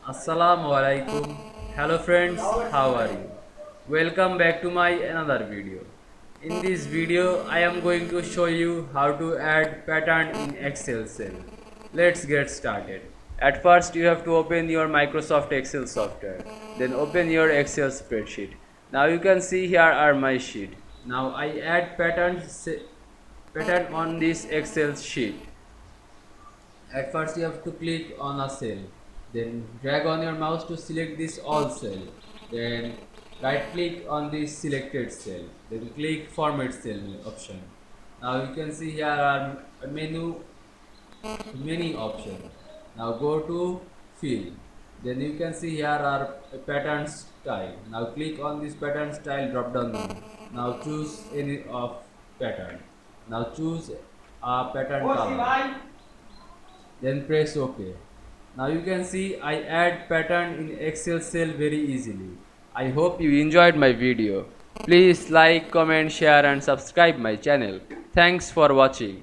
Assalamu Walaikum. Hello friends, how are you? Welcome back to my another video. In this video, I am going to show you how to add pattern in Excel cell. Let's get started. At first, you have to open your Microsoft Excel software. Then open your Excel spreadsheet. Now you can see here are my sheet. Now I add pattern on this Excel sheet. At first you have to click on a cell, then drag on your mouse to select this all cell, then right click on this selected cell, then click format cell option. Now you can see here are many options. Now go to fill, then you can see here are pattern style. Now click on this pattern style drop down menu. Now choose any of pattern. Now choose a pattern color, then press OK. Now you can see I add pattern in Excel cell very easily. I hope you enjoyed my video. Please like, comment, share and subscribe my channel. Thanks for watching.